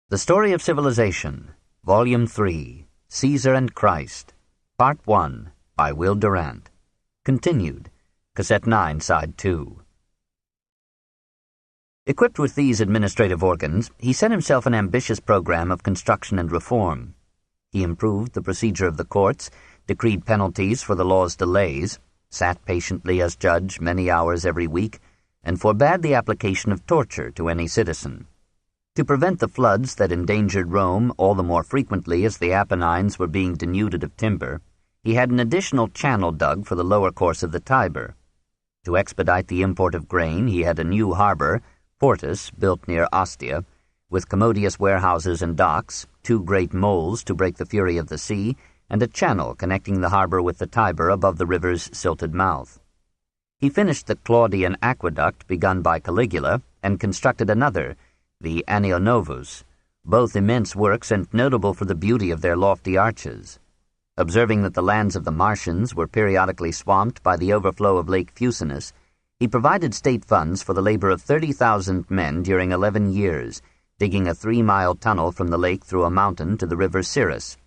The Story of Civilization, Volume 3, Caesar and Christ, Part 1, by Will Durant. Continued, Cassette 9, Side 2. Equipped with these administrative organs, he set himself an ambitious program of construction and reform. He improved the procedure of the courts, decreed penalties for the law's delays, sat patiently as judge many hours every week, and forbade the application of torture to any citizen. To prevent the floods that endangered Rome all the more frequently as the Apennines were being denuded of timber, he had an additional channel dug for the lower course of the Tiber. To expedite the import of grain, he had a new harbor, Portus, built near Ostia, with commodious warehouses and docks, 2 great moles to break the fury of the sea, and a channel connecting the harbor with the Tiber above the river's silted mouth. He finished the Claudian aqueduct begun by Caligula and constructed another, the Annio Novus, both immense works and notable for the beauty of their lofty arches. Observing that the lands of the Martians were periodically swamped by the overflow of Lake Fucinus, he provided state funds for the labor of 30,000 men during 11 years, digging a 3-mile tunnel from the lake through a mountain to the river Cirrus.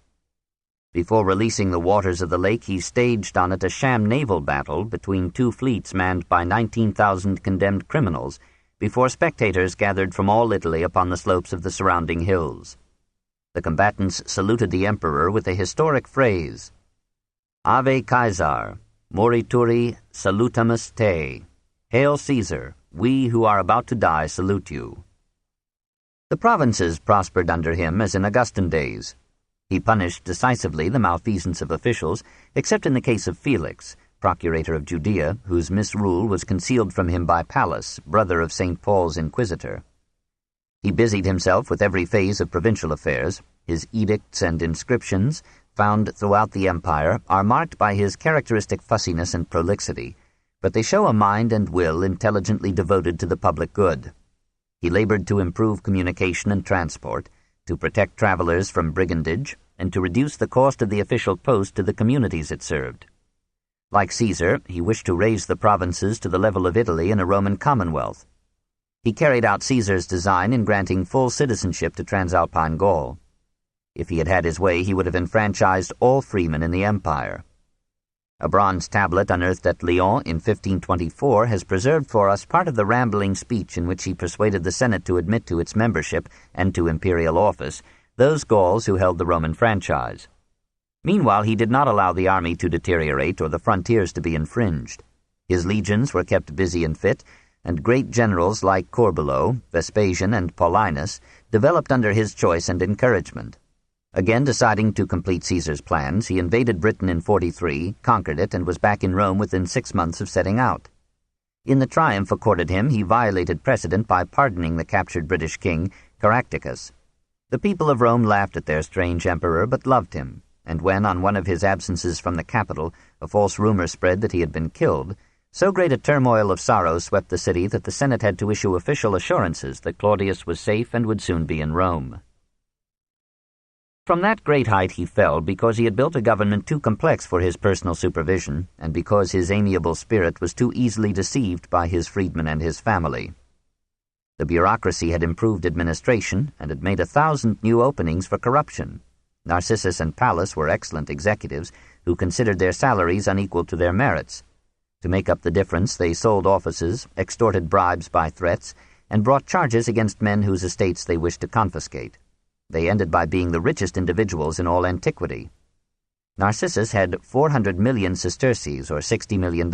Before releasing the waters of the lake, he staged on it a sham naval battle between 2 fleets manned by 19,000 condemned criminals, before spectators gathered from all Italy upon the slopes of the surrounding hills. The combatants saluted the emperor with a historic phrase, Ave Caesar, morituri salutamus te. Hail Caesar, we who are about to die salute you. The provinces prospered under him as in Augustan days. He punished decisively the malfeasance of officials, except in the case of Felix, procurator of Judea, whose misrule was concealed from him by Pallas, brother of St. Paul's inquisitor. He busied himself with every phase of provincial affairs. His edicts and inscriptions, found throughout the empire, are marked by his characteristic fussiness and prolixity, but they show a mind and will intelligently devoted to the public good. He labored to improve communication and transport, to protect travelers from brigandage, and to reduce the cost of the official post to the communities it served. Like Caesar, he wished to raise the provinces to the level of Italy in a Roman commonwealth. He carried out Caesar's design in granting full citizenship to Transalpine Gaul. If he had had his way, he would have enfranchised all freemen in the empire. A bronze tablet unearthed at Lyon in 1524 has preserved for us part of the rambling speech in which he persuaded the Senate to admit to its membership and to imperial office those Gauls who held the Roman franchise. Meanwhile, he did not allow the army to deteriorate or the frontiers to be infringed. His legions were kept busy and fit, and great generals like Corbulo, Vespasian, and Paulinus developed under his choice and encouragement. Again deciding to complete Caesar's plans, he invaded Britain in 43, conquered it, and was back in Rome within 6 months of setting out. In the triumph accorded him, he violated precedent by pardoning the captured British king, Caractacus. The people of Rome laughed at their strange emperor, but loved him, and when, on one of his absences from the capital, a false rumor spread that he had been killed, so great a turmoil of sorrow swept the city that the Senate had to issue official assurances that Claudius was safe and would soon be in Rome. From that great height he fell because he had built a government too complex for his personal supervision, and because his amiable spirit was too easily deceived by his freedmen and his family. The bureaucracy had improved administration, and had made 1,000 new openings for corruption. Narcissus and Pallas were excellent executives who considered their salaries unequal to their merits. To make up the difference, they sold offices, extorted bribes by threats, and brought charges against men whose estates they wished to confiscate. They ended by being the richest individuals in all antiquity. Narcissus had 400 million sesterces, or $60 million.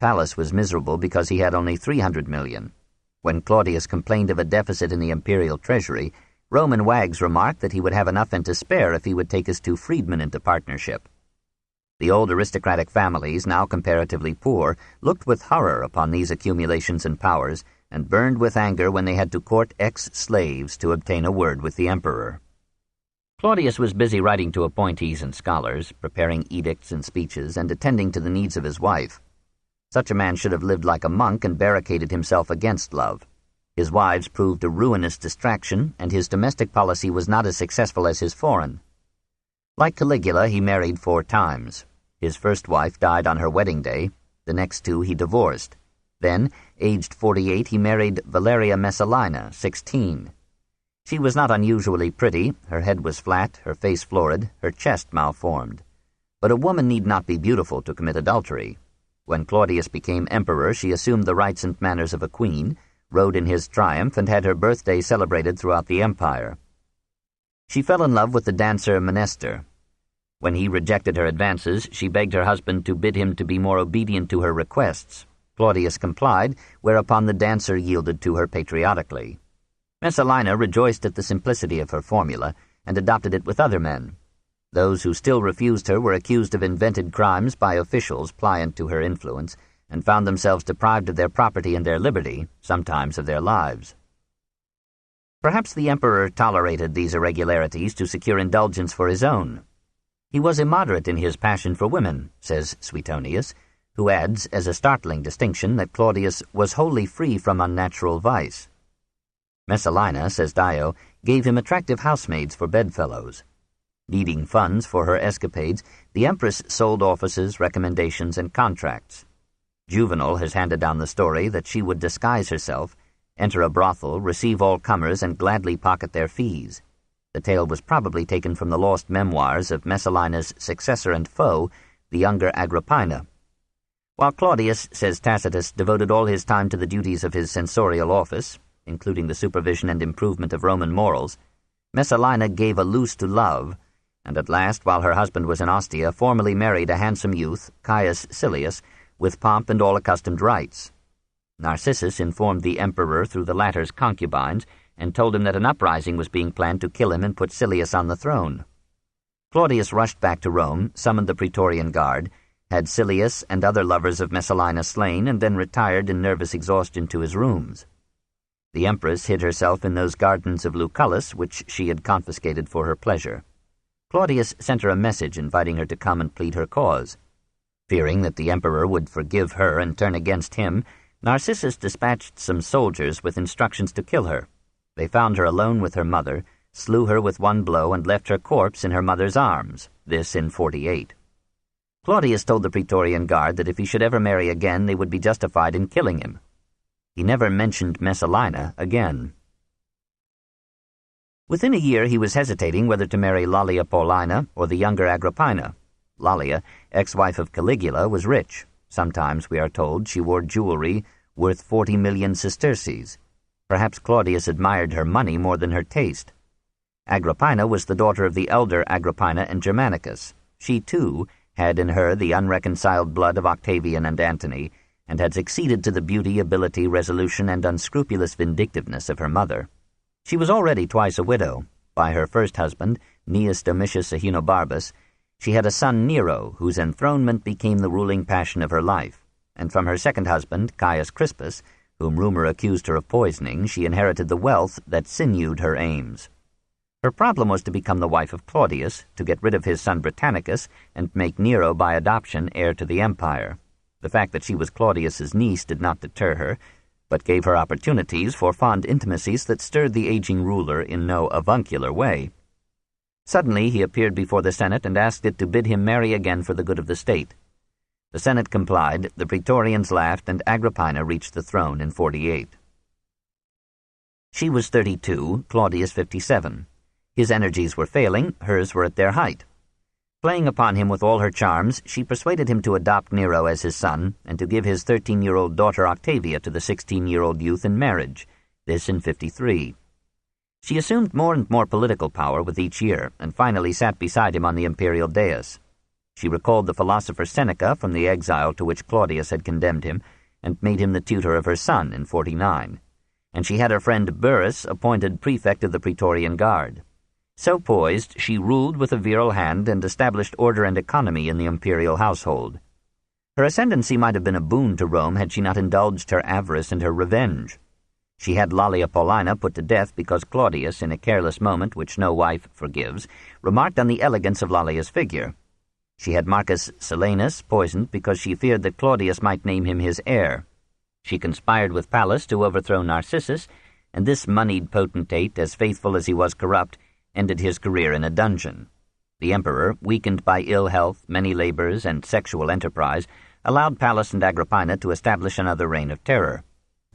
Pallas was miserable because he had only 300 million. When Claudius complained of a deficit in the imperial treasury, Roman wags remarked that he would have enough and to spare if he would take his 2 freedmen into partnership. The old aristocratic families, now comparatively poor, looked with horror upon these accumulations and powers, and burned with anger when they had to court ex-slaves to obtain a word with the emperor. Claudius was busy writing to appointees and scholars, preparing edicts and speeches, and attending to the needs of his wife. Such a man should have lived like a monk and barricaded himself against love. His wives proved a ruinous distraction, and his domestic policy was not as successful as his foreign. Like Caligula, he married 4 times. His first wife died on her wedding day. The next 2 he divorced. Then, aged 48, he married Valeria Messalina, 16. She was not unusually pretty, her head was flat, her face florid, her chest malformed. But a woman need not be beautiful to commit adultery. When Claudius became emperor, she assumed the rights and manners of a queen, rode in his triumph, and had her birthday celebrated throughout the empire. She fell in love with the dancer Menester. When he rejected her advances, she begged her husband to bid him to be more obedient to her requests. Claudius complied, whereupon the dancer yielded to her patriotically. Messalina rejoiced at the simplicity of her formula and adopted it with other men. Those who still refused her were accused of invented crimes by officials pliant to her influence, and found themselves deprived of their property and their liberty, sometimes of their lives. Perhaps the emperor tolerated these irregularities to secure indulgence for his own. He was immoderate in his passion for women, says Suetonius, who adds, as a startling distinction, that Claudius was wholly free from unnatural vice. Messalina, says Dio, gave him attractive housemaids for bedfellows. Needing funds for her escapades, the empress sold offices, recommendations, and contracts. Juvenal has handed down the story that she would disguise herself, enter a brothel, receive all comers, and gladly pocket their fees. The tale was probably taken from the lost memoirs of Messalina's successor and foe, the younger Agrippina. While Claudius, says Tacitus, devoted all his time to the duties of his censorial office, including the supervision and improvement of Roman morals, Messalina gave a loose to love, and at last, while her husband was in Ostia, formally married a handsome youth, Caius Silius, with pomp and all accustomed rites. Narcissus informed the emperor through the latter's concubines, and told him that an uprising was being planned to kill him and put Silius on the throne. Claudius rushed back to Rome, summoned the Praetorian Guard, had Silius and other lovers of Messalina slain, and then retired in nervous exhaustion to his rooms. The empress hid herself in those gardens of Lucullus, which she had confiscated for her pleasure. Claudius sent her a message inviting her to come and plead her cause. Fearing that the emperor would forgive her and turn against him, Narcissus dispatched some soldiers with instructions to kill her. They found her alone with her mother, slew her with one blow, and left her corpse in her mother's arms, this in 48. Claudius told the Praetorian Guard that if he should ever marry again, they would be justified in killing him. He never mentioned Messalina again. Within a year he was hesitating whether to marry Lollia Paulina or the younger Agrippina. Lollia, ex-wife of Caligula, was rich. Sometimes, we are told, she wore jewelry worth 40 million sesterces. Perhaps Claudius admired her money more than her taste. Agrippina was the daughter of the elder Agrippina and Germanicus. She, too, had in her the unreconciled blood of Octavian and Antony, and had succeeded to the beauty, ability, resolution, and unscrupulous vindictiveness of her mother. She was already twice a widow. By her first husband, Gnaeus Domitius Ahenobarbus, she had a son Nero, whose enthronement became the ruling passion of her life, and from her second husband, Caius Crispus, whom rumor accused her of poisoning, she inherited the wealth that sinewed her aims. Her problem was to become the wife of Claudius, to get rid of his son Britannicus, and make Nero by adoption heir to the empire. The fact that she was Claudius's niece did not deter her, but gave her opportunities for fond intimacies that stirred the aging ruler in no avuncular way. Suddenly he appeared before the Senate and asked it to bid him marry again for the good of the state. The Senate complied, the Praetorians laughed, and Agrippina reached the throne in 48. She was 32, Claudius 57. His energies were failing, hers were at their height. Playing upon him with all her charms, she persuaded him to adopt Nero as his son, and to give his 13-year-old daughter Octavia to the 16-year-old youth in marriage, this in 53. She assumed more and more political power with each year, and finally sat beside him on the imperial dais. She recalled the philosopher Seneca from the exile to which Claudius had condemned him, and made him the tutor of her son in 49. And she had her friend Burrus appointed prefect of the Praetorian Guard. So poised, she ruled with a virile hand and established order and economy in the imperial household. Her ascendancy might have been a boon to Rome had she not indulged her avarice and her revenge. She had Lollia Paulina put to death because Claudius, in a careless moment which no wife forgives, remarked on the elegance of Lollia's figure. She had Marcus Silanus poisoned because she feared that Claudius might name him his heir. She conspired with Pallas to overthrow Narcissus, and this moneyed potentate, as faithful as he was corrupt, ended his career in a dungeon. The emperor, weakened by ill health, many labors, and sexual enterprise, allowed Pallas and Agrippina to establish another reign of terror.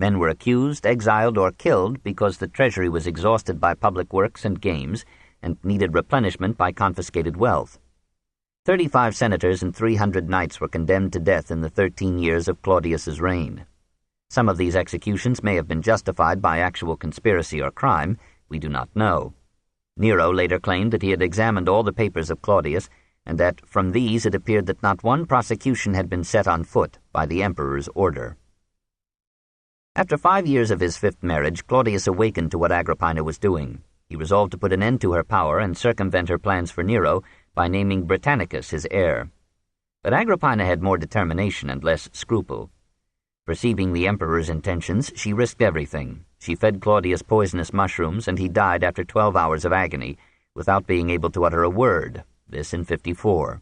Men were accused, exiled, or killed because the treasury was exhausted by public works and games and needed replenishment by confiscated wealth. 35 senators and 300 knights were condemned to death in the 13 years of Claudius's reign. Some of these executions may have been justified by actual conspiracy or crime. We do not know. Nero later claimed that he had examined all the papers of Claudius, and that from these it appeared that not one prosecution had been set on foot by the emperor's order. After 5 years of his fifth marriage, Claudius awakened to what Agrippina was doing. He resolved to put an end to her power and circumvent her plans for Nero by naming Britannicus his heir. But Agrippina had more determination and less scruple. Perceiving the emperor's intentions, she risked everything. She fed Claudius poisonous mushrooms, and he died after 12 hours of agony, without being able to utter a word, this in 54.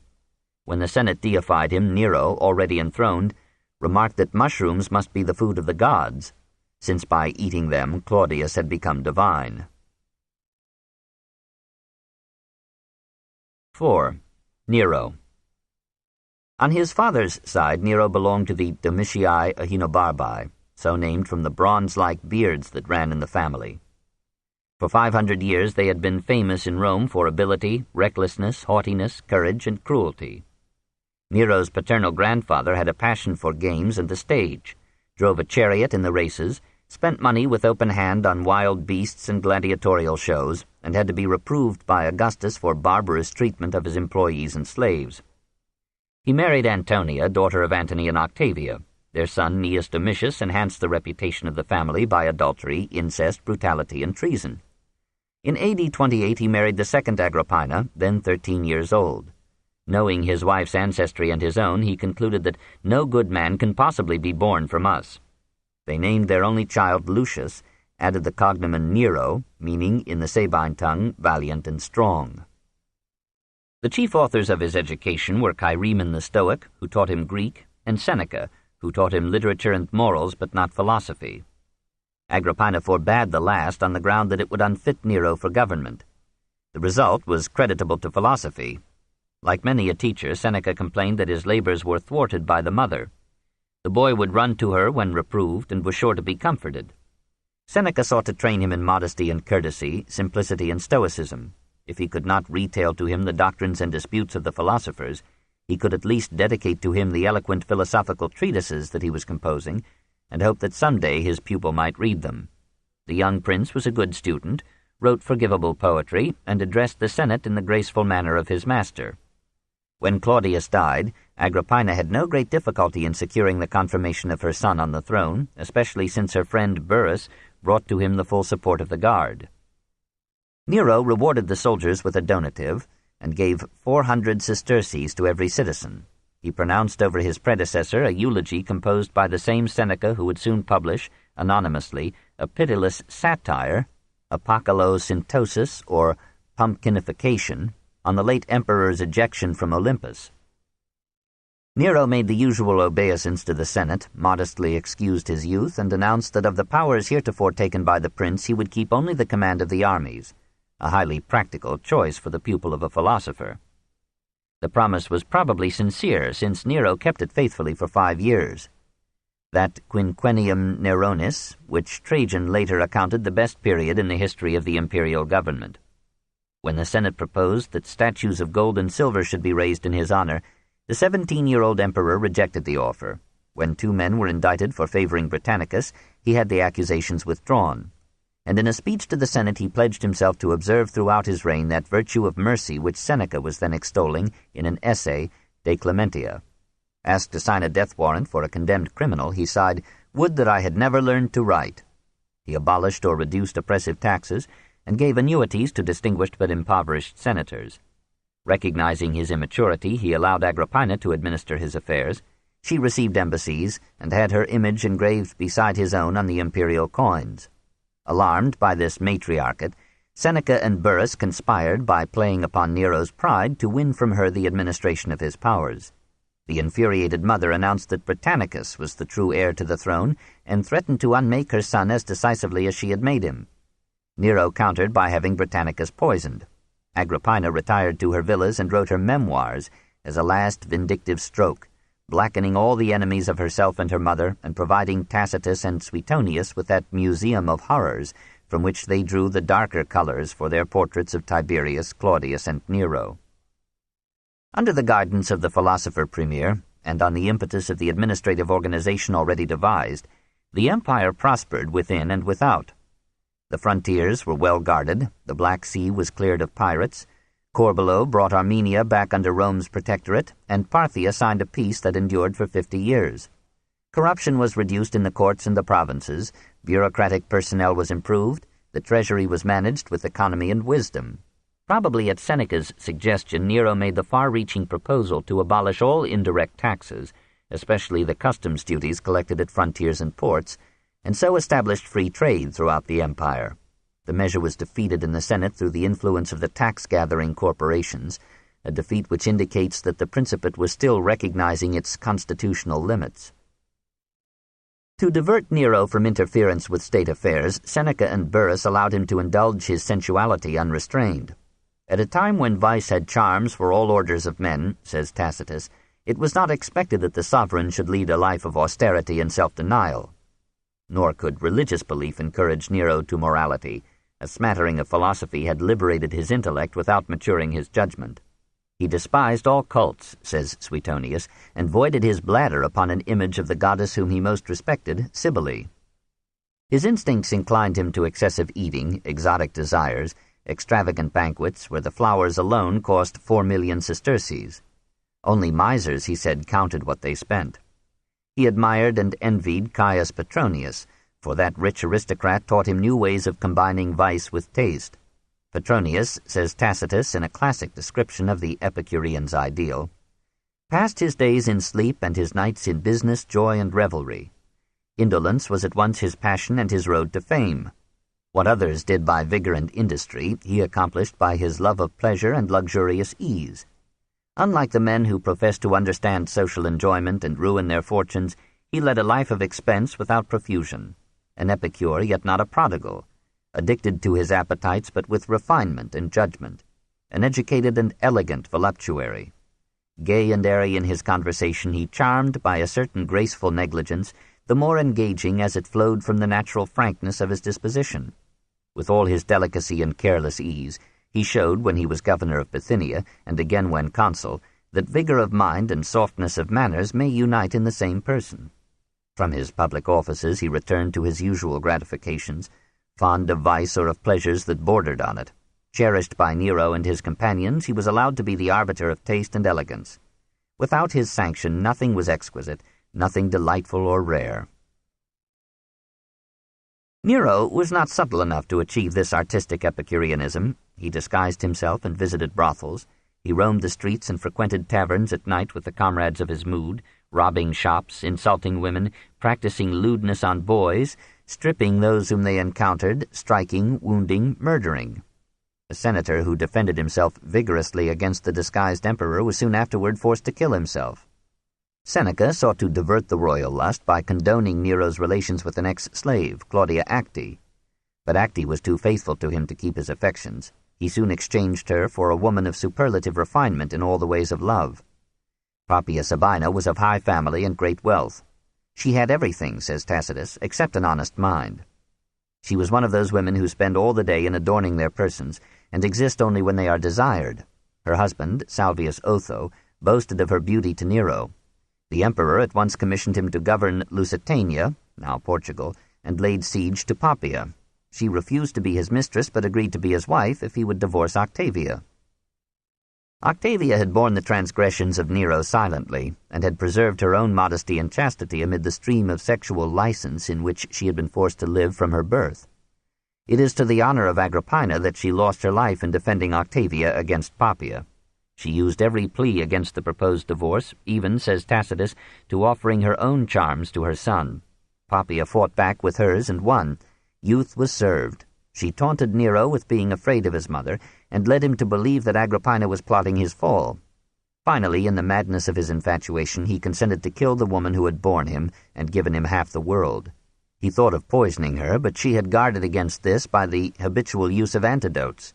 When the Senate deified him, Nero, already enthroned, remarked that mushrooms must be the food of the gods, since by eating them Claudius had become divine. 4. Nero. On his father's side, Nero belonged to the Domitii Aenobarbi, so named from the bronze-like beards that ran in the family. For 500 years they had been famous in Rome for ability, recklessness, haughtiness, courage, and cruelty. Nero's paternal grandfather had a passion for games and the stage, drove a chariot in the races, spent money with open hand on wild beasts and gladiatorial shows, and had to be reproved by Augustus for barbarous treatment of his employees and slaves. He married Antonia, daughter of Antony and Octavia. Their son, Gnaeus Domitius, enhanced the reputation of the family by adultery, incest, brutality, and treason. In AD 28 he married the second Agrippina, then 13 years old. Knowing his wife's ancestry and his own, he concluded that no good man can possibly be born from us. They named their only child Lucius, added the cognomen Nero, meaning, in the Sabine tongue, valiant and strong. The chief authors of his education were Cheiremen the Stoic, who taught him Greek, and Seneca, who taught him literature and morals but not philosophy. Agrippina forbade the last on the ground that it would unfit Nero for government. The result was creditable to philosophy. Like many a teacher, Seneca complained that his labors were thwarted by the mother. The boy would run to her when reproved and was sure to be comforted. Seneca sought to train him in modesty and courtesy, simplicity and stoicism. If he could not retail to him the doctrines and disputes of the philosophers, he could at least dedicate to him the eloquent philosophical treatises that he was composing, and hope that someday his pupil might read them. The young prince was a good student, wrote forgivable poetry, and addressed the Senate in the graceful manner of his master. When Claudius died, Agrippina had no great difficulty in securing the confirmation of her son on the throne, especially since her friend Burrus brought to him the full support of the guard. Nero rewarded the soldiers with a donative, and gave 400 sesterces to every citizen. He pronounced over his predecessor a eulogy composed by the same Seneca who would soon publish, anonymously, a pitiless satire, Apokalosyntosis, or pumpkinification, on the late emperor's ejection from Olympus. Nero made the usual obeisance to the Senate, modestly excused his youth, and announced that of the powers heretofore taken by the prince he would keep only the command of the armies, a highly practical choice for the pupil of a philosopher. The promise was probably sincere, since Nero kept it faithfully for 5 years. That quinquennium Neronis, which Trajan later accounted the best period in the history of the imperial government. When the Senate proposed that statues of gold and silver should be raised in his honor, the 17-year-old emperor rejected the offer. When 2 men were indicted for favoring Britannicus, he had the accusations withdrawn. And in a speech to the Senate he pledged himself to observe throughout his reign that virtue of mercy which Seneca was then extolling in an essay, De Clementia. Asked to sign a death warrant for a condemned criminal, he sighed, "Would that I had never learned to write." He abolished or reduced oppressive taxes, and gave annuities to distinguished but impoverished senators. Recognizing his immaturity, he allowed Agrippina to administer his affairs. She received embassies, and had her image engraved beside his own on the imperial coins. Alarmed by this matriarchate, Seneca and Burrus conspired by playing upon Nero's pride to win from her the administration of his powers. The infuriated mother announced that Britannicus was the true heir to the throne, and threatened to unmake her son as decisively as she had made him. Nero countered by having Britannicus poisoned. Agrippina retired to her villas and wrote her memoirs as a last vindictive stroke, blackening all the enemies of herself and her mother, and providing Tacitus and Suetonius with that museum of horrors from which they drew the darker colors for their portraits of Tiberius, Claudius, and Nero. Under the guidance of the philosopher premier, and on the impetus of the administrative organization already devised, the empire prospered within and without. The frontiers were well guarded, the Black Sea was cleared of pirates, Corbulo brought Armenia back under Rome's protectorate, and Parthia signed a peace that endured for 50 years. Corruption was reduced in the courts and the provinces, bureaucratic personnel was improved, the treasury was managed with economy and wisdom. Probably at Seneca's suggestion, Nero made the far-reaching proposal to abolish all indirect taxes, especially the customs duties collected at frontiers and ports, and so established free trade throughout the empire. The measure was defeated in the Senate through the influence of the tax-gathering corporations, a defeat which indicates that the Principate was still recognizing its constitutional limits. To divert Nero from interference with state affairs, Seneca and Burrus allowed him to indulge his sensuality unrestrained. At a time when vice had charms for all orders of men, says Tacitus, it was not expected that the sovereign should lead a life of austerity and self-denial. Nor could religious belief encourage Nero to morality. A smattering of philosophy had liberated his intellect without maturing his judgment. He despised all cults, says Suetonius, and voided his bladder upon an image of the goddess whom he most respected, Cybele. His instincts inclined him to excessive eating, exotic desires, extravagant banquets where the flowers alone cost 4 million sesterces. Only misers, he said, counted what they spent. He admired and envied Caius Petronius, for that rich aristocrat taught him new ways of combining vice with taste. Petronius, says Tacitus in a classic description of the Epicurean's ideal, passed his days in sleep and his nights in business, joy, and revelry. Indolence was at once his passion and his road to fame. What others did by vigor and industry, he accomplished by his love of pleasure and luxurious ease. Unlike the men who profess to understand social enjoyment and ruin their fortunes, he led a life of expense without profusion, an epicure yet not a prodigal, addicted to his appetites but with refinement and judgment, an educated and elegant voluptuary. Gay and airy in his conversation, he charmed by a certain graceful negligence, the more engaging as it flowed from the natural frankness of his disposition. With all his delicacy and careless ease, he showed, when he was governor of Bithynia, and again when consul, that vigor of mind and softness of manners may unite in the same person. From his public offices he returned to his usual gratifications, fond of vice or of pleasures that bordered on it. Cherished by Nero and his companions, he was allowed to be the arbiter of taste and elegance. Without his sanction nothing was exquisite, nothing delightful or rare. Nero was not subtle enough to achieve this artistic Epicureanism. He disguised himself and visited brothels. He roamed the streets and frequented taverns at night with the comrades of his mood, robbing shops, insulting women, practicing lewdness on boys, stripping those whom they encountered, striking, wounding, murdering. A senator who defended himself vigorously against the disguised emperor was soon afterward forced to kill himself. Seneca sought to divert the royal lust by condoning Nero's relations with an ex-slave, Claudia Acte. But Acte was too faithful to him to keep his affections. He soon exchanged her for a woman of superlative refinement in all the ways of love. Poppaea Sabina was of high family and great wealth. She had everything, says Tacitus, except an honest mind. She was one of those women who spend all the day in adorning their persons, and exist only when they are desired. Her husband, Salvius Otho, boasted of her beauty to Nero. The emperor at once commissioned him to govern Lusitania, now Portugal, and laid siege to Poppaea. She refused to be his mistress, but agreed to be his wife if he would divorce Octavia. Octavia had borne the transgressions of Nero silently, and had preserved her own modesty and chastity amid the stream of sexual license in which she had been forced to live from her birth. It is to the honor of Agrippina that she lost her life in defending Octavia against Poppaea. She used every plea against the proposed divorce, even, says Tacitus, to offering her own charms to her son. Poppaea fought back with hers and won. Youth was served. She taunted Nero with being afraid of his mother, and led him to believe that Agrippina was plotting his fall. Finally, in the madness of his infatuation, he consented to kill the woman who had borne him and given him half the world. He thought of poisoning her, but she had guarded against this by the habitual use of antidotes.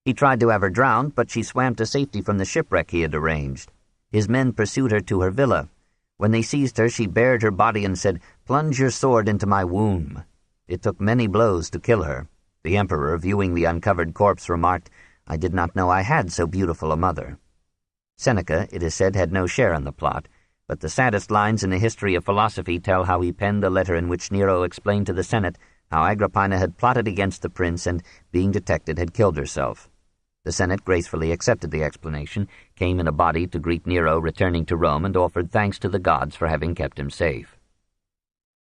He tried to have her drowned, but she swam to safety from the shipwreck he had arranged. His men pursued her to her villa. When they seized her, she bared her body and said, "Plunge your sword into my womb." It took many blows to kill her. The emperor, viewing the uncovered corpse, remarked, "I did not know I had so beautiful a mother." Seneca, it is said, had no share in the plot, but the saddest lines in the history of philosophy tell how he penned the letter in which Nero explained to the Senate how Agrippina had plotted against the prince and, being detected, had killed herself. The Senate gracefully accepted the explanation, came in a body to greet Nero returning to Rome, and offered thanks to the gods for having kept him safe.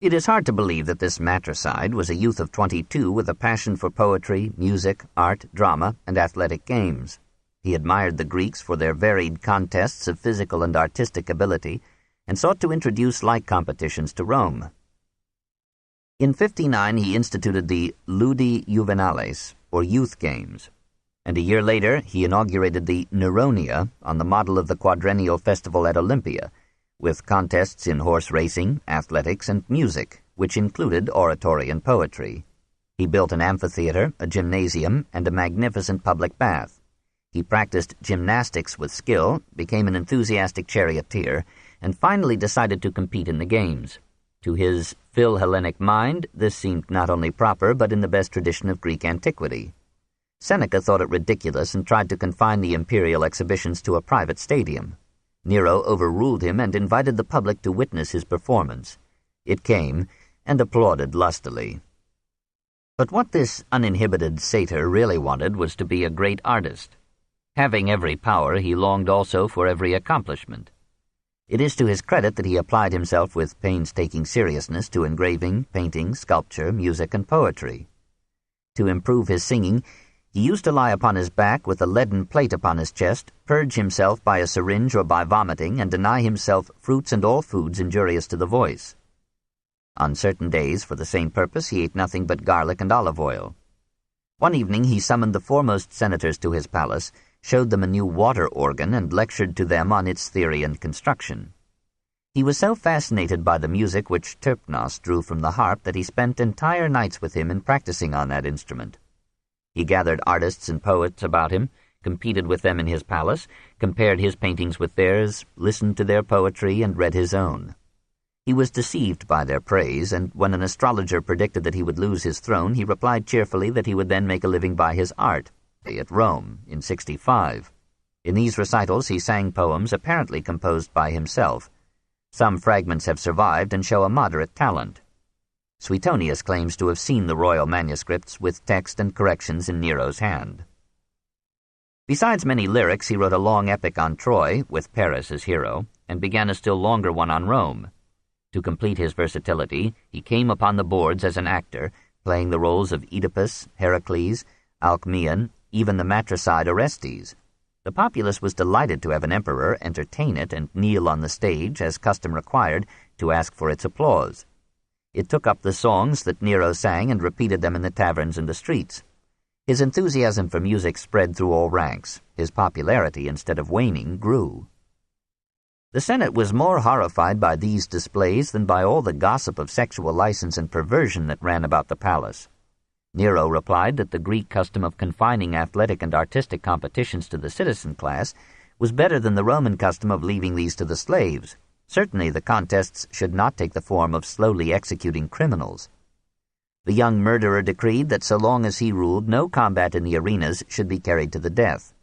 It is hard to believe that this Matricide was a youth of 22 with a passion for poetry, music, art, drama, and athletic games. He admired the Greeks for their varied contests of physical and artistic ability, and sought to introduce like competitions to Rome. In 59 he instituted the Ludi Juvenales, or Youth Games, and a year later he inaugurated the Neronia on the model of the quadrennial festival at Olympia, with contests in horse racing, athletics, and music, which included oratory and poetry. He built an amphitheater, a gymnasium, and a magnificent public bath. He practiced gymnastics with skill, became an enthusiastic charioteer, and finally decided to compete in the games. To his Phil-Hellenic mind, this seemed not only proper, but in the best tradition of Greek antiquity. Seneca thought it ridiculous and tried to confine the imperial exhibitions to a private stadium. Nero overruled him and invited the public to witness his performance. It came, and applauded lustily. But what this uninhibited satyr really wanted was to be a great artist. Having every power, he longed also for every accomplishment. It is to his credit that he applied himself with painstaking seriousness to engraving, painting, sculpture, music, and poetry. To improve his singing, he used to lie upon his back with a leaden plate upon his chest, purge himself by a syringe or by vomiting, and deny himself fruits and all foods injurious to the voice. On certain days, for the same purpose, he ate nothing but garlic and olive oil. One evening he summoned the foremost senators to his palace, showed them a new water organ, and lectured to them on its theory and construction. He was so fascinated by the music which Terpnos drew from the harp that he spent entire nights with him in practicing on that instrument. He gathered artists and poets about him, competed with them in his palace, compared his paintings with theirs, listened to their poetry, and read his own. He was deceived by their praise, and when an astrologer predicted that he would lose his throne, he replied cheerfully that he would then make a living by his art, at Rome, in 65. In these recitals he sang poems apparently composed by himself. Some fragments have survived and show a moderate talent. Suetonius claims to have seen the royal manuscripts with text and corrections in Nero's hand. Besides many lyrics, he wrote a long epic on Troy, with Paris as hero, and began a still longer one on Rome. To complete his versatility, he came upon the boards as an actor, playing the roles of Oedipus, Heracles, Alcmaeon, even the matricide Orestes. The populace was delighted to have an emperor entertain it and kneel on the stage, as custom required, to ask for its applause. It took up the songs that Nero sang and repeated them in the taverns and the streets. His enthusiasm for music spread through all ranks. His popularity, instead of waning, grew. The Senate was more horrified by these displays than by all the gossip of sexual license and perversion that ran about the palace. Nero replied that the Greek custom of confining athletic and artistic competitions to the citizen class was better than the Roman custom of leaving these to the slaves. Certainly the contests should not take the form of slowly executing criminals. The young murderer decreed that so long as he ruled, no combat in the arenas should be carried to the death.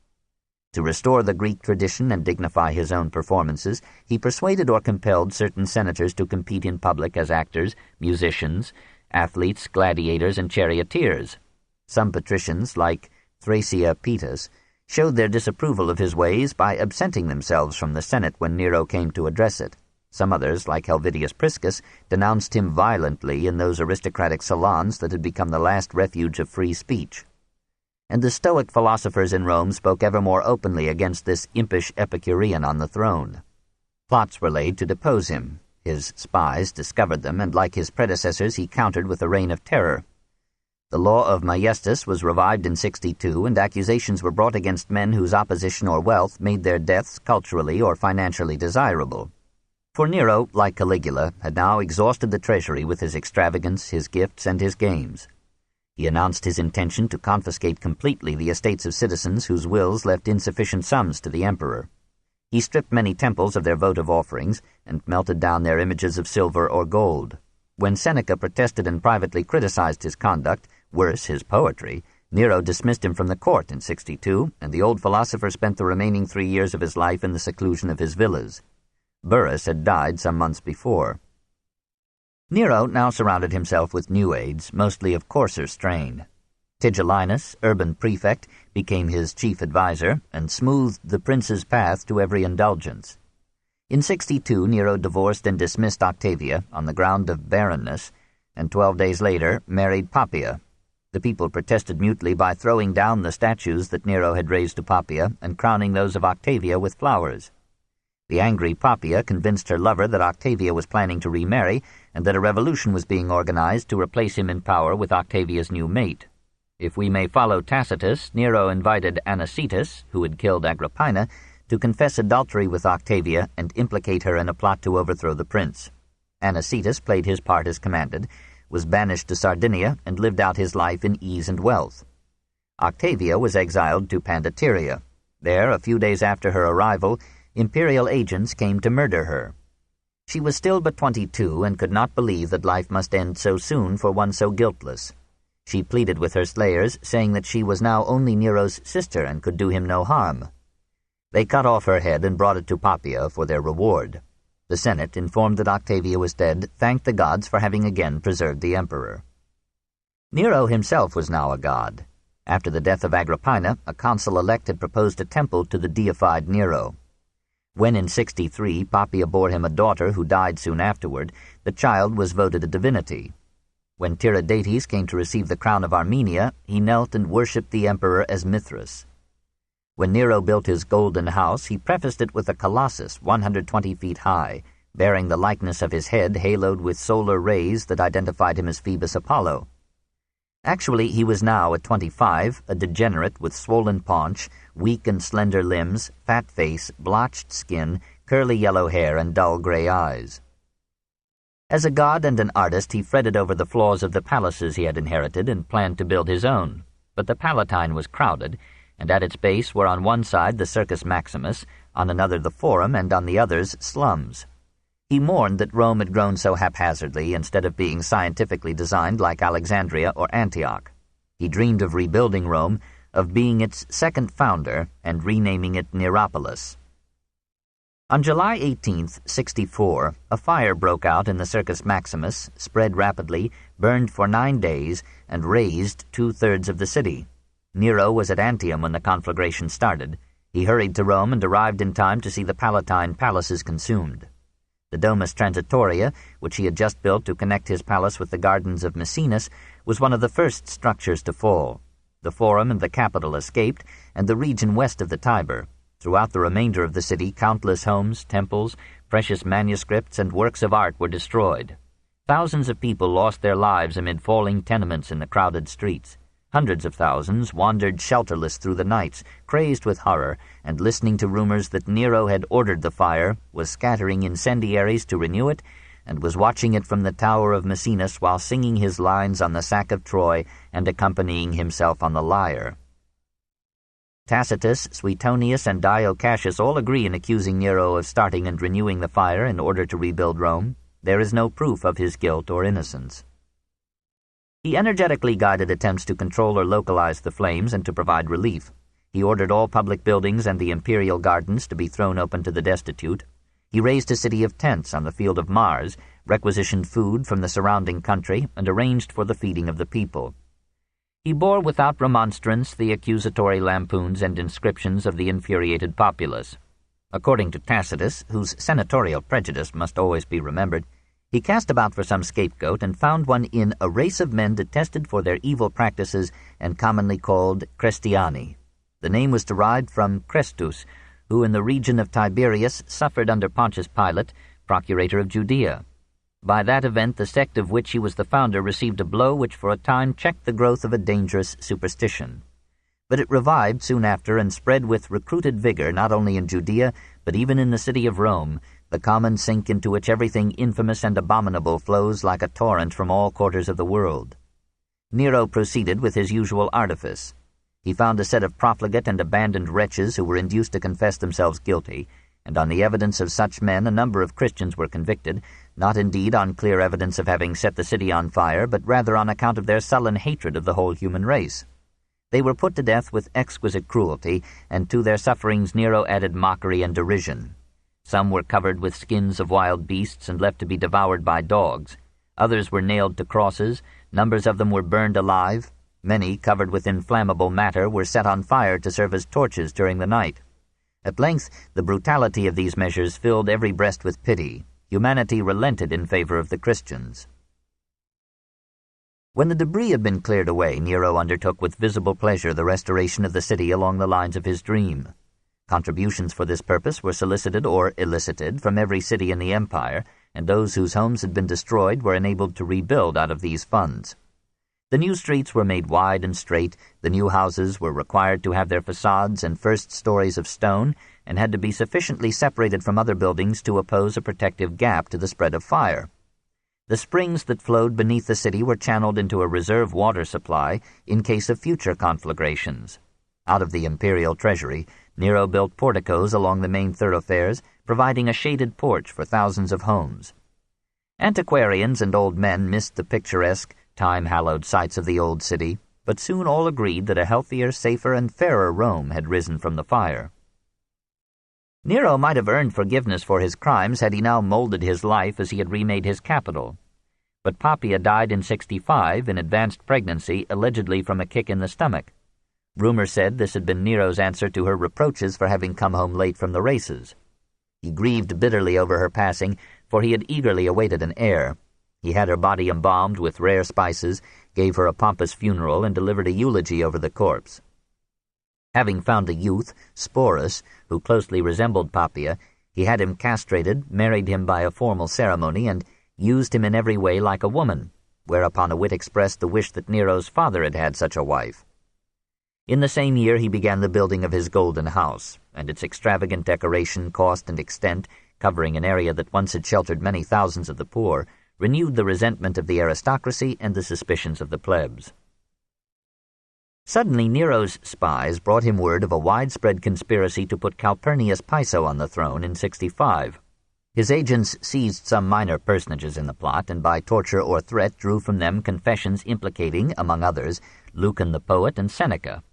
To restore the Greek tradition and dignify his own performances, he persuaded or compelled certain senators to compete in public as actors, musicians, athletes, gladiators, and charioteers. Some patricians, like Thracia Petus, showed their disapproval of his ways by absenting themselves from the Senate when Nero came to address it. Some others, like Helvidius Priscus, denounced him violently in those aristocratic salons that had become the last refuge of free speech. And the Stoic philosophers in Rome spoke ever more openly against this impish Epicurean on the throne. Plots were laid to depose him. His spies discovered them, and like his predecessors he countered with a reign of terror. The law of Maiestas was revived in 62, and accusations were brought against men whose opposition or wealth made their deaths culturally or financially desirable. For Nero, like Caligula, had now exhausted the treasury with his extravagance, his gifts, and his games. He announced his intention to confiscate completely the estates of citizens whose wills left insufficient sums to the emperor. He stripped many temples of their votive offerings and melted down their images of silver or gold. When Seneca protested and privately criticized his conduct, worse, his poetry, Nero dismissed him from the court in 62, and the old philosopher spent the remaining 3 years of his life in the seclusion of his villas. Burrus had died some months before. Nero now surrounded himself with new aides, mostly of coarser strain. Tigellinus, urban prefect, became his chief adviser and smoothed the prince's path to every indulgence. In 62, Nero divorced and dismissed Octavia on the ground of barrenness, and 12 days later married Poppaea. The people protested mutely by throwing down the statues that Nero had raised to Poppaea and crowning those of Octavia with flowers. The angry Poppaea convinced her lover that Octavia was planning to remarry and that a revolution was being organized to replace him in power with Octavia's new mate. If we may follow Tacitus, Nero invited Anicetus, who had killed Agrippina, to confess adultery with Octavia and implicate her in a plot to overthrow the prince. Anicetus played his part as commanded, was banished to Sardinia, and lived out his life in ease and wealth. Octavia was exiled to Pandateria. There, a few days after her arrival, imperial agents came to murder her. She was still but 22 and could not believe that life must end so soon for one so guiltless. She pleaded with her slayers, saying that she was now only Nero's sister and could do him no harm. They cut off her head and brought it to Poppaea for their reward. The Senate, informed that Octavia was dead, thanked the gods for having again preserved the emperor. Nero himself was now a god. After the death of Agrippina, a consul-elect had proposed a temple to the deified Nero. When in 63 Poppaea bore him a daughter who died soon afterward, the child was voted a divinity. When Tiridates came to receive the crown of Armenia, he knelt and worshipped the emperor as Mithras. When Nero built his golden house, he prefaced it with a colossus 120 feet high, bearing the likeness of his head haloed with solar rays that identified him as Phoebus Apollo. Actually, he was now, at 25, a degenerate with swollen paunch, weak and slender limbs, fat face, blotched skin, curly yellow hair, and dull gray eyes. As a god and an artist, he fretted over the flaws of the palaces he had inherited and planned to build his own. But the Palatine was crowded, and at its base were on one side the Circus Maximus, on another the Forum, and on the others slums. He mourned that Rome had grown so haphazardly instead of being scientifically designed like Alexandria or Antioch. He dreamed of rebuilding Rome, of being its second founder, and renaming it Neropolis. On July 18th, 64, a fire broke out in the Circus Maximus, spread rapidly, burned for 9 days, and razed 2/3 of the city. Nero was at Antium when the conflagration started. He hurried to Rome and arrived in time to see the Palatine palaces consumed. The Domus Transitoria, which he had just built to connect his palace with the gardens of Messinus, was one of the first structures to fall. The Forum and the Capitol escaped, and the region west of the Tiber. Throughout the remainder of the city, countless homes, temples, precious manuscripts, and works of art were destroyed. Thousands of people lost their lives amid falling tenements in the crowded streets. Hundreds of thousands wandered shelterless through the nights, crazed with horror, and listening to rumors that Nero had ordered the fire, was scattering incendiaries to renew it, and was watching it from the tower of Messinus while singing his lines on the sack of Troy and accompanying himself on the lyre. Tacitus, Suetonius, and Dio Cassius all agree in accusing Nero of starting and renewing the fire in order to rebuild Rome. There is no proof of his guilt or innocence. He energetically guided attempts to control or localize the flames and to provide relief. He ordered all public buildings and the imperial gardens to be thrown open to the destitute. He raised a city of tents on the field of Mars, requisitioned food from the surrounding country, and arranged for the feeding of the people. He bore without remonstrance the accusatory lampoons and inscriptions of the infuriated populace. According to Tacitus, whose senatorial prejudice must always be remembered, he cast about for some scapegoat and found one in a race of men detested for their evil practices and commonly called Crestiani. The name was derived from Crestus, who in the region of Tiberias suffered under Pontius Pilate, procurator of Judea. By that event, the sect of which he was the founder received a blow which for a time checked the growth of a dangerous superstition. But it revived soon after and spread with recruited vigor not only in Judea, but even in the city of Rome, the common sink into which everything infamous and abominable flows like a torrent from all quarters of the world. Nero proceeded with his usual artifice. He found a set of profligate and abandoned wretches who were induced to confess themselves guilty. and on the evidence of such men a number of Christians were convicted, not indeed on clear evidence of having set the city on fire, but rather on account of their sullen hatred of the whole human race. They were put to death with exquisite cruelty, and to their sufferings Nero added mockery and derision. Some were covered with skins of wild beasts and left to be devoured by dogs. Others were nailed to crosses, numbers of them were burned alive. Many, covered with inflammable matter, were set on fire to serve as torches during the night. At length, the brutality of these measures filled every breast with pity. Humanity relented in favor of the Christians. When the debris had been cleared away, Nero undertook with visible pleasure the restoration of the city along the lines of his dream. Contributions for this purpose were solicited or elicited from every city in the empire, and those whose homes had been destroyed were enabled to rebuild out of these funds. The new streets were made wide and straight, the new houses were required to have their facades and first stories of stone, and had to be sufficiently separated from other buildings to oppose a protective gap to the spread of fire. The springs that flowed beneath the city were channeled into a reserve water supply in case of future conflagrations. Out of the imperial treasury, Nero built porticos along the main thoroughfares, providing a shaded porch for thousands of homes. Antiquarians and old men missed the picturesque, time-hallowed sights of the old city, but soon all agreed that a healthier, safer, and fairer Rome had risen from the fire. Nero might have earned forgiveness for his crimes had he now molded his life as he had remade his capital. But Poppaea died in 65 in advanced pregnancy, allegedly from a kick in the stomach. Rumor said this had been Nero's answer to her reproaches for having come home late from the races. He grieved bitterly over her passing, for he had eagerly awaited an heir. He had her body embalmed with rare spices, gave her a pompous funeral, and delivered a eulogy over the corpse. Having found a youth, Sporus, who closely resembled Poppaea, he had him castrated, married him by a formal ceremony, and used him in every way like a woman, whereupon a wit expressed the wish that Nero's father had had such a wife. In the same year he began the building of his golden house, and its extravagant decoration, cost, and extent, covering an area that once had sheltered many thousands of the poor, renewed the resentment of the aristocracy and the suspicions of the plebs. Suddenly Nero's spies brought him word of a widespread conspiracy to put Calpurnius Piso on the throne in 65. His agents seized some minor personages in the plot, and by torture or threat drew from them confessions implicating, among others, Lucan the poet and Seneca.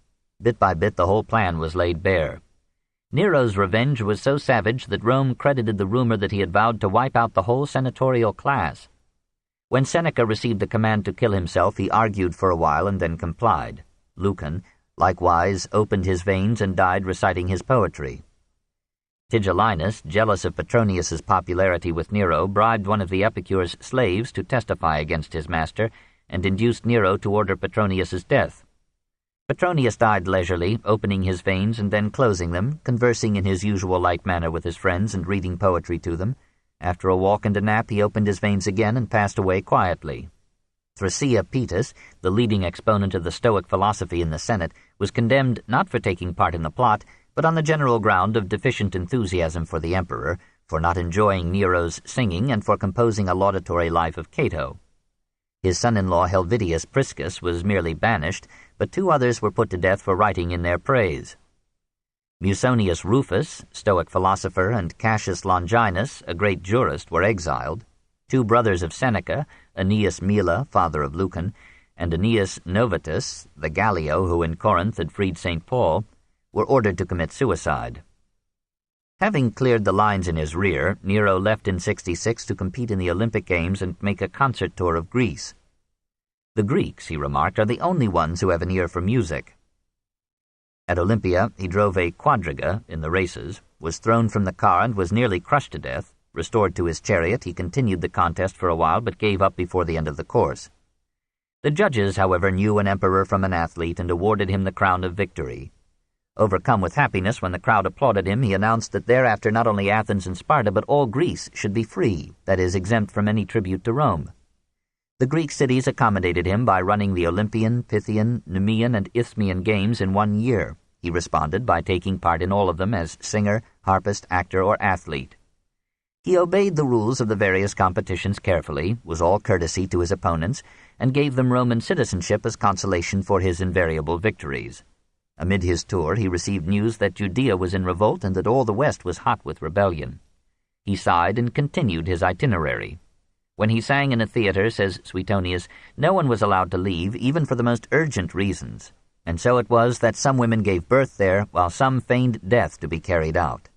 Bit by bit the whole plan was laid bare. Nero's revenge was so savage that Rome credited the rumor that he had vowed to wipe out the whole senatorial class. When Seneca received the command to kill himself, he argued for a while and then complied. Lucan, likewise, opened his veins and died reciting his poetry. Tigellinus, jealous of Petronius's popularity with Nero, bribed one of the epicure's slaves to testify against his master, and induced Nero to order Petronius's death. Petronius died leisurely, opening his veins and then closing them, conversing in his usual light manner with his friends and reading poetry to them. After a walk and a nap, he opened his veins again and passed away quietly. Thrasea Paetus, the leading exponent of the Stoic philosophy in the Senate, was condemned not for taking part in the plot, but on the general ground of deficient enthusiasm for the emperor, for not enjoying Nero's singing, and for composing a laudatory life of Cato. His son-in-law Helvidius Priscus was merely banished, but 2 others were put to death for writing in their praise. Musonius Rufus, Stoic philosopher, and Cassius Longinus, a great jurist, were exiled. 2 brothers of Seneca, Aeneas Mela, father of Lucan, and Aeneas Novatus, the Gallio who in Corinth had freed St. Paul, were ordered to commit suicide. Having cleared the lines in his rear, Nero left in 66 to compete in the Olympic Games and make a concert tour of Greece. The Greeks, he remarked, are the only ones who have an ear for music. At Olympia, he drove a quadriga in the races, was thrown from the car and was nearly crushed to death. Restored to his chariot, he continued the contest for a while but gave up before the end of the course. The judges, however, knew an emperor from an athlete and awarded him the crown of victory. Overcome with happiness when the crowd applauded him, he announced that thereafter not only Athens and Sparta but all Greece should be free, that is, exempt from any tribute to Rome. The Greek cities accommodated him by running the Olympian, Pythian, Nemean, and Isthmian games in 1 year. He responded by taking part in all of them as singer, harpist, actor, or athlete. He obeyed the rules of the various competitions carefully, was all courtesy to his opponents, and gave them Roman citizenship as consolation for his invariable victories. Amid his tour, he received news that Judea was in revolt and that all the West was hot with rebellion. He sighed and continued his itinerary. When he sang in a theater, says Suetonius, no one was allowed to leave, even for the most urgent reasons, and so it was that some women gave birth there, while some feigned death to be carried out.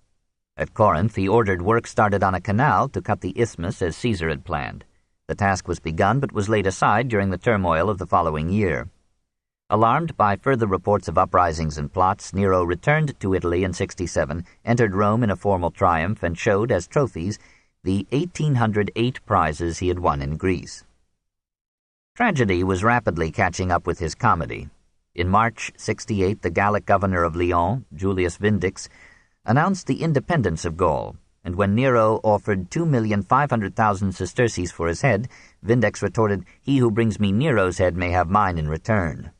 At Corinth, he ordered work started on a canal to cut the isthmus as Caesar had planned. The task was begun, but was laid aside during the turmoil of the following year. Alarmed by further reports of uprisings and plots, Nero returned to Italy in 67, entered Rome in a formal triumph, and showed as trophies the 1,808 prizes he had won in Greece. Tragedy was rapidly catching up with his comedy. In March 68, the Gallic governor of Lyon, Julius Vindex, announced the independence of Gaul, and when Nero offered 2,500,000 sesterces for his head, Vindex retorted, "He who brings me Nero's head may have mine in return."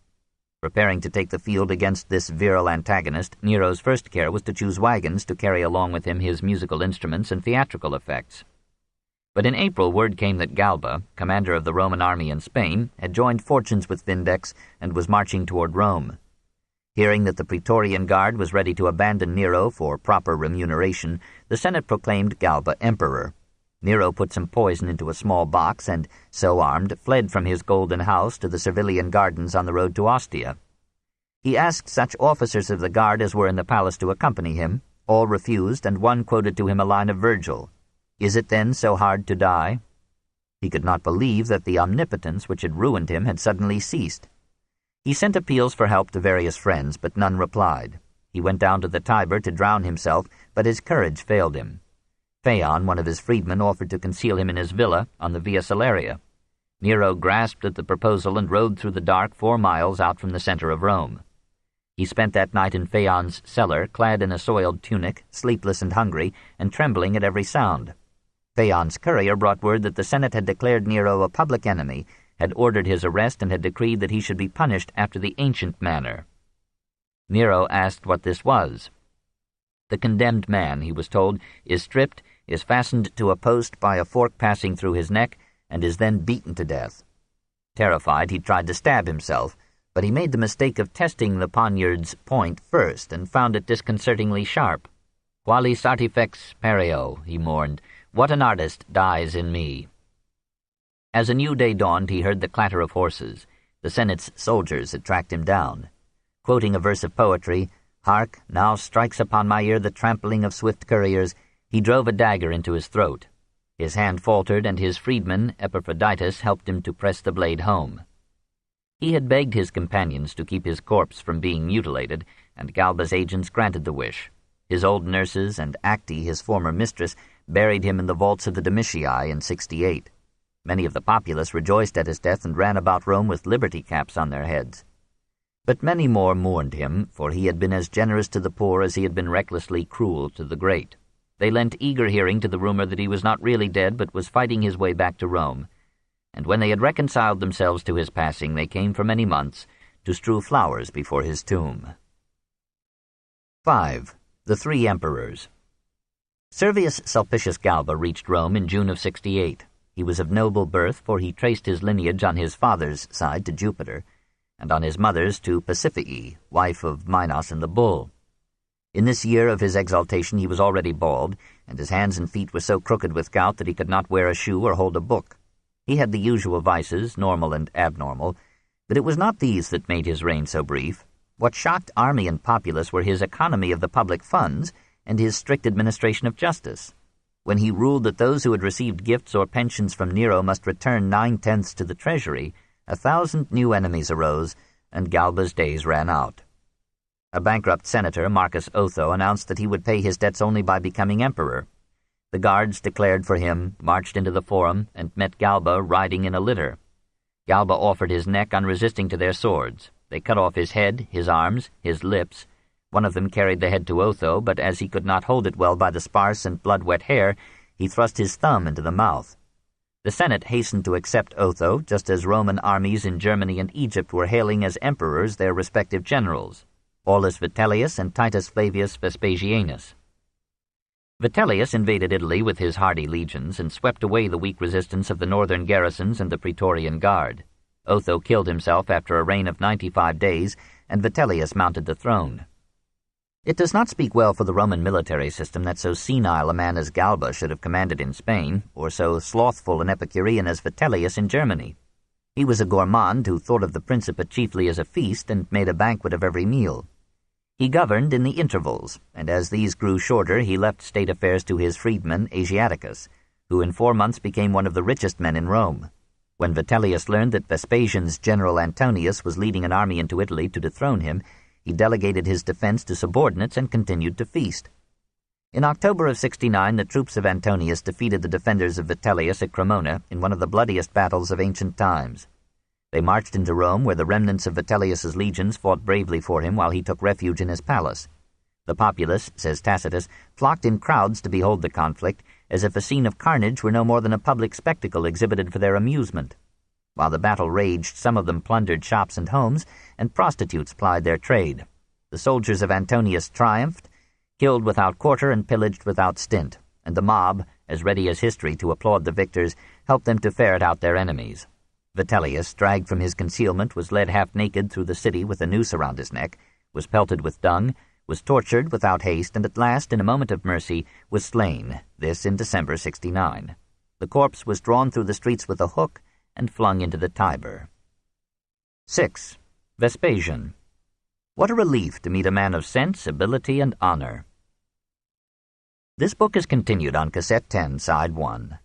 Preparing to take the field against this virile antagonist, Nero's first care was to choose wagons to carry along with him his musical instruments and theatrical effects. But in April word came that Galba, commander of the Roman army in Spain, had joined fortunes with Vindex and was marching toward Rome. Hearing that the Praetorian Guard was ready to abandon Nero for proper remuneration, the Senate proclaimed Galba emperor. Nero put some poison into a small box and, so armed, fled from his golden house to the Servilian gardens on the road to Ostia. He asked such officers of the guard as were in the palace to accompany him. All refused, and one quoted to him a line of Virgil, "Is it then so hard to die?" He could not believe that the omnipotence which had ruined him had suddenly ceased. He sent appeals for help to various friends, but none replied. He went down to the Tiber to drown himself, but his courage failed him. Phaon, one of his freedmen, offered to conceal him in his villa on the Via Salaria. Nero grasped at the proposal and rode through the dark 4 miles out from the center of Rome. He spent that night in Phaon's cellar, clad in a soiled tunic, sleepless and hungry, and trembling at every sound. Phaon's courier brought word that the Senate had declared Nero a public enemy, had ordered his arrest, and had decreed that he should be punished after the ancient manner. Nero asked what this was. "The condemned man," he was told, "is stripped, is fastened to a post by a fork passing through his neck, and is then beaten to death." Terrified, he tried to stab himself, but he made the mistake of testing the poniard's point first, and found it disconcertingly sharp. "Qualis artifex pereo," he mourned. "What an artist dies in me." As a new day dawned, he heard the clatter of horses. The Senate's soldiers had tracked him down. Quoting a verse of poetry, "Hark, now strikes upon my ear the trampling of swift couriers," he drove a dagger into his throat. His hand faltered, and his freedman, Epaphroditus, helped him to press the blade home. He had begged his companions to keep his corpse from being mutilated, and Galba's agents granted the wish. His old nurses and Acte, his former mistress, buried him in the vaults of the Domitii in 68. Many of the populace rejoiced at his death and ran about Rome with liberty caps on their heads. But many more mourned him, for he had been as generous to the poor as he had been recklessly cruel to the great. They lent eager hearing to the rumor that he was not really dead but was fighting his way back to Rome, and when they had reconciled themselves to his passing, they came for many months to strew flowers before his tomb. 5. The 3 Emperors. Servius Sulpicius Galba reached Rome in June of 68. He was of noble birth, for he traced his lineage on his father's side to Jupiter, and on his mother's to Pasiphae, wife of Minos and the bull. In this year of his exaltation he was already bald, and his hands and feet were so crooked with gout that he could not wear a shoe or hold a book. He had the usual vices, normal and abnormal, but it was not these that made his reign so brief. What shocked army and populace were his economy of the public funds and his strict administration of justice. When he ruled that those who had received gifts or pensions from Nero must return 9/10 to the treasury, 1,000 new enemies arose, and Galba's days ran out. A bankrupt senator, Marcus Otho, announced that he would pay his debts only by becoming emperor. The guards declared for him, marched into the forum, and met Galba riding in a litter. Galba offered his neck unresisting to their swords. They cut off his head, his arms, his lips. One of them carried the head to Otho, but as he could not hold it well by the sparse and blood-wet hair, he thrust his thumb into the mouth. The Senate hastened to accept Otho, just as Roman armies in Germany and Egypt were hailing as emperors their respective generals, Aulus Vitellius and Titus Flavius Vespasianus. Vitellius invaded Italy with his hardy legions and swept away the weak resistance of the northern garrisons and the Praetorian Guard. Otho killed himself after a reign of 95 days, and Vitellius mounted the throne. It does not speak well for the Roman military system that so senile a man as Galba should have commanded in Spain, or so slothful and Epicurean as Vitellius in Germany. He was a gourmand who thought of the Principate chiefly as a feast and made a banquet of every meal. He governed in the intervals, and as these grew shorter he left state affairs to his freedman Asiaticus, who in 4 months became one of the richest men in Rome. When Vitellius learned that Vespasian's general Antonius was leading an army into Italy to dethrone him, he delegated his defense to subordinates and continued to feast. In October of 69, the troops of Antonius defeated the defenders of Vitellius at Cremona in one of the bloodiest battles of ancient times. They marched into Rome, where the remnants of Vitellius's legions fought bravely for him while he took refuge in his palace. The populace, says Tacitus, flocked in crowds to behold the conflict, as if a scene of carnage were no more than a public spectacle exhibited for their amusement. While the battle raged, some of them plundered shops and homes, and prostitutes plied their trade. The soldiers of Antonius triumphed, killed without quarter and pillaged without stint, and the mob, as ready as history to applaud the victors, helped them to ferret out their enemies. Vitellius, dragged from his concealment, was led half-naked through the city with a noose around his neck, was pelted with dung, was tortured without haste, and at last, in a moment of mercy, was slain, this in December 69. The corpse was drawn through the streets with a hook and flung into the Tiber. 6. Vespasian. What a relief to meet a man of sense, ability, and honor. This book is continued on Cassette 10, Side 1.